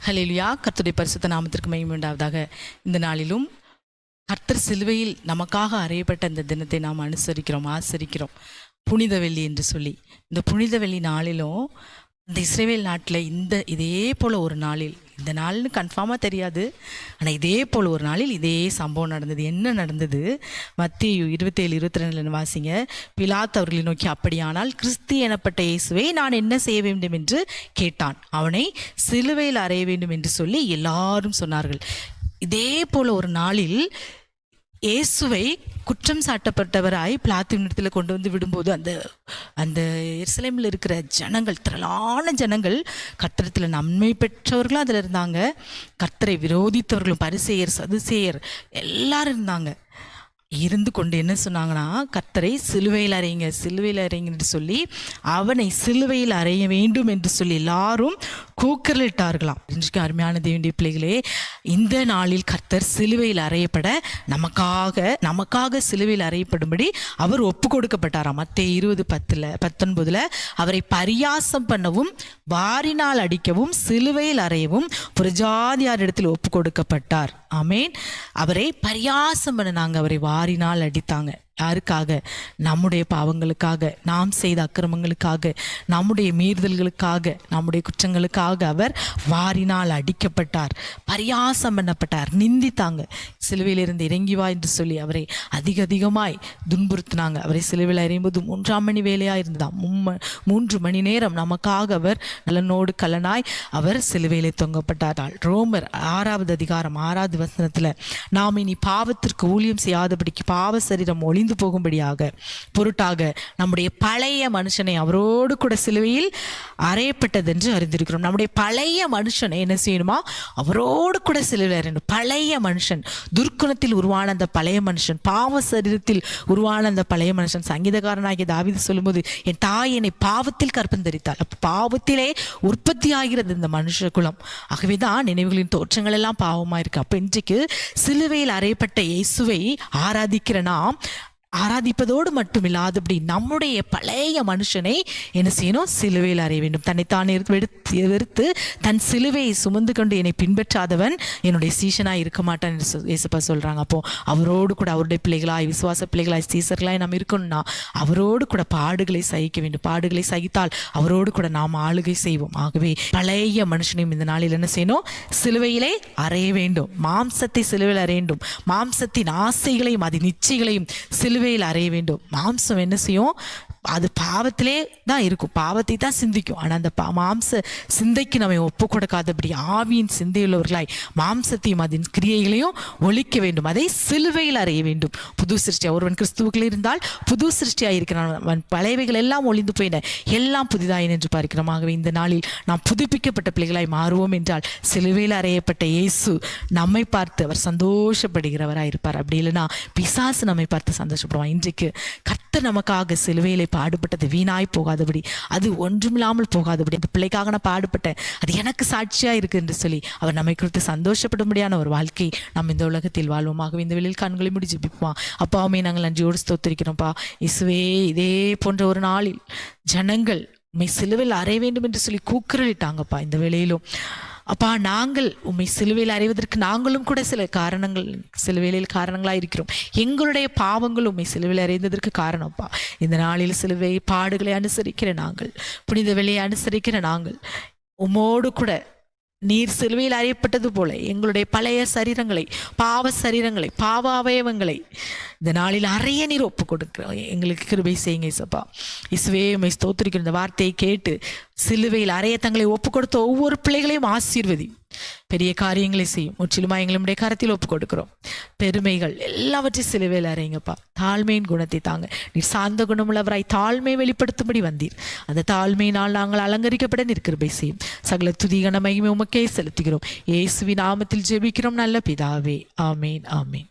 ஹல்லேலூயா. கர்த்தருடைய பரிசுத்த நாமத்திற்கு மகிமை உண்டாவதாக. இந்த நாளிலும் கர்த்தர் சிலுவையில் நமக்காக அறையப்பட்ட இந்த தினத்தை நாம் ஆசரிக்கிறோம். புனித வெள்ளி என்று சொல்லி, இந்த புனித வெள்ளி நாளிலும் இந்த இஸ்ரவேல் நாட்டில் இதே போல் ஒரு நாளில், இந்த நாள்னு கன்ஃபார்மாக தெரியாது, ஆனால் இதே போல் ஒரு நாளில் இதே சம்பவம் நடந்தது. என்ன நடந்தது? மத்தேயு 27:22 வாசிங்க. பிலாத்து அவர்களை நோக்கி, அப்படியானால் கிறிஸ்து எனப்பட்ட இயேசுவை நான் என்ன செய்ய வேண்டும் என்று கேட்டான். அவனை சிலுவையில் அறைய வேண்டும் என்று சொல்லி எல்லாரும் சொன்னார்கள். இதே போல் ஒரு நாளில் இயேசுவை குற்றம் சாட்டப்பட்டவராய் பிலாத்துவினிடத்தில் கொண்டு வந்து விடும்போது அந்த எருசலேமில் இருக்கிற ஜனங்கள், திரளான ஜனங்கள், கர்த்தரத்தில் நன்மை பெற்றவர்களும் அதில் இருந்தாங்க, கர்த்தரை விரோதித்தவர்களும், பரிசேயர் சதுசேயர் எல்லாரும் இருந்தாங்க. இருந்து கொண்டு என்ன சொன்னாங்கன்னா, கர்த்தரை சிலுவையில் அறையுங்கன்னு சொல்லி அவனை சிலுவையில் அறைய வேண்டும் என்று சொல்லி எல்லாரும் கூக்குரலிட்டார்களாம். இன்றைக்கு அருமையான தேவனுடைய பிள்ளைகளே, இந்த நாளில் கர்த்தர் சிலுவையில் அறையப்பட நமக்காக சிலுவையில் அறையப்படும்படி அவர் ஒப்பு கொடுக்கப்பட்டாராம். மத்தேயு 20:19 அவரை பரியாசம் பண்ணவும், வாரினால் அடிக்கவும், சிலுவையில் அறையவும் புறஜாதியாரிடத்தில் ஒப்பு கொடுக்கப்பட்டார். ஆமேன். அவரை பரியாசம் பண்ணினாங்க, அவரை வாரினால் அடித்தாங்க. யாருக்காக? நம்முடைய பாவங்களுக்காக, நாம் செய்த அக்கிரமங்களுக்காக, நம்முடைய மீறுதல்களுக்காக, நம்முடைய குற்றங்களுக்காக அவர் வாரினால் அடிக்கப்பட்டார், பரியாசம் பண்ணப்பட்டார், நிந்தித்தாங்க. சிலுவையிலிருந்து இறங்கி வா என்று சொல்லி அவரை அதிகமாய் துன்புறுத்தினாங்க. அவரை சிலுவையில் அறியும்போது 3ஆம் மணி வேலையாக இருந்ததாம். 3 மணி நேரம் நமக்காக அவர் நலனோடு கலனாய் அவர் சிலுவையிலே தொங்கப்பட்டார். ரோமர் 6வது அதிகாரம் 6வது வசனத்தில், நாம் இனி பாவத்திற்கு ஊழியம் செய்யாதபடிக்கு பாவ சரீரம் ஒளிந்து போகும்படியாக பொருட்டாக நம்முடைய பழைய மனுஷனை அவரோடு கூட சிலுவையில் அறையப்பட்டது என்று அறிந்திருக்கிறோம். நம்முடைய பழைய மனுஷனை என்ன செய்யணுமா? அவரோடு கூட சிலுவையில் அறையணும். பழைய மனுஷன், துர்க்குணத்தில் உருவான அந்த பழைய மனுஷன், பாவ சரீரத்தில் உருவான அந்த பழைய மனுஷன். சங்கீதக்காரனாகிய தாவீது சொல்லும்போது, என் தாய் என்னை பாவத்தில் கற்பந்தரித்தாள். அப்ப பாவத்திலே உற்பத்தி ஆகிறது இந்த மனுஷ குலம். ஆகவேதான் நினைவுகளின் தோற்றங்கள் எல்லாம் பாவமா இருக்கு. அப்ப இன்றைக்கு சிலுவையில் அறையப்பட்ட இயேசுவை ஆராதிக்கிற நாம் ஆராதிப்பதோடு மட்டும் இல்லாதபடி நம்முடைய பழைய மனுஷனை என்ன செய்யணும்? சிலுவையில் அறைய வேண்டும். தன்னைத்தானே வெறுத்து தன் சிலுவையை சுமந்து கொண்டு என்னை பின்பற்றாதவன் என்னுடைய சீஷனாய் இருக்க மாட்டான் என்று இயேசுப்பா சொல்றாங்க. அப்போ அவரோடு கூட அவருடைய பிள்ளைகளாய், விசுவாச பிள்ளைகளாய், சீசர்களாய் நாம் இருக்கணும்னா அவரோடு கூட பாடுகளை சகிக்க வேண்டும். பாடுகளை சகித்தால் அவரோடு கூட நாம் ஆளுகை செய்வோம். ஆகவே பழைய மனுஷனையும் இந்த நாளில் என்ன செய்யணும்? சிலுவையிலே அறைய வேண்டும். மாம்சத்தை சிலுவையில் அறைய வேண்டும். மாம்சத்தின் ஆசைகளையும் அதன் இச்சைகளையும் சிலுவையில் அறைய வேண்டும். மாம்சம் என்ன செய்யும்? அது பாவத்திலே தான் இருக்கும், பாவத்தை தான் சிந்திக்கும். ஆனால் அந்த மாம்ச சிந்தைக்கு நம்ம ஒப்பு கொடுக்காதபடி ஆவியின் சிந்தையுள்ளவர்களாய் மாம்சத்தையும் அதன் கிரியைகளையும் ஒழிக்க வேண்டும். அதை சிலுவையில் அறைய வேண்டும். புது சிருஷ்டியா ஒருவன் கிறிஸ்துவுக்குள் இருந்தால் புது சிருஷ்டியாக இருக்கிறான், பழையவைகள் எல்லாம் ஒளிந்து போயின, எல்லாம் புதிதாயின என்று பார்க்கிறோம். ஆகவே இந்த நாளில் நாம் புதுப்பிக்கப்பட்ட பிள்ளைகளாய் மாறுவோம் என்றால் சிலுவையில் அறையப்பட்ட இயேசு நம்மை பார்த்து அவர் சந்தோஷப்படுகிறவராக இருப்பார். அப்படி இல்லைன்னா பிசாசு நம்மை பார்த்து சந்தோஷப்படுவான். இன்றைக்கு கர்த்தர் நமக்காக சிலுவையிலே பாடுபட்டது வீணாய் போகாதபடி, அது ஒன்றுமில்லாமல் போகாதபடி, அந்த பிள்ளைக்காக நான் பாடுபட்டேன், அது எனக்கு சாட்சியா இருக்கு என்று சொல்லி அவர் நம்மை குறித்து சந்தோஷப்படும்படியான ஒரு வாழ்க்கை நாம் இந்த உலகத்தில் வாழ்வோமாகவே. இந்த வெளியில் கண்களை மூடி ஜெபிப்போம். அப்பாவுமே நாங்கள் நன்றியோடு ஸ்தோத்திரிக்கிறோம்ப்பா. இயேசுவே, இதே போன்ற ஒரு நாளில் ஜனங்கள் உம்மை சிலுவையில் அறைய வேண்டும் என்று சொல்லி கூக்குரலிட்டாங்கப்பா. இந்த வேளையிலும் அப்பா, நாங்கள் உம்மை சிலுவையில் அறைவதற்கு நாங்களும் கூட சில வேளையில் காரணங்களாக இருக்கிறோம். எங்களுடைய பாவங்கள் உம்மை சிலுவையில் அறைந்ததற்கு காரணம்ப்பா. இந்த நாளில் சிலுவை பாடுகளை அனுசரிக்கிற நாங்கள், புனித வெள்ளியை அனுசரிக்கிற நாங்கள், உம்மோடு கூட நீர் சிலுவையில் அறையப்பட்டது போல எங்களுடைய பழைய சரீரங்களை, பாவ சரீரங்களை, பாவ அவயவங்களை இந்த நாளில் அறைய நீர் ஒப்பு கொடுக்கிறோம். எங்களுக்கு கிருபை செய்யுங்க இயேசுப்பா. இயேசுவே, உம்மை ஸ்தோத்திரிக்கிற இந்த வார்த்தையை கேட்டு சிலுவையில் அறைய தங்களை ஒப்பு கொடுத்த ஒவ்வொரு பிள்ளைகளையும் ஆசீர்வதி. பெரிய காரியங்களை செய்யும். முற்றிலுமா எங்களுடைய கரத்தில் ஒப்பு கொடுக்கிறோம். பெருமைகள் எல்லாவற்றையும் சிலுவையில் அறையுங்கப்பா. தாழ்மையின் குணத்தை தாங்க. நீர் சார்ந்த குணமுள்ளவராய் தாழ்மை வெளிப்படுத்தும்படி வந்தீர். அந்த தாழ்மையினால் நாங்கள் அலங்கரிக்கப்பட நீர் கிருபை செய்யும். சகல துதி கன மகிமை உமக்கே செலுத்துகிறோம். இயேசுவின் நாமத்தில் ஜெபிக்கிறோம் நல்ல பிதாவே. ஆமேன், ஆமேன்.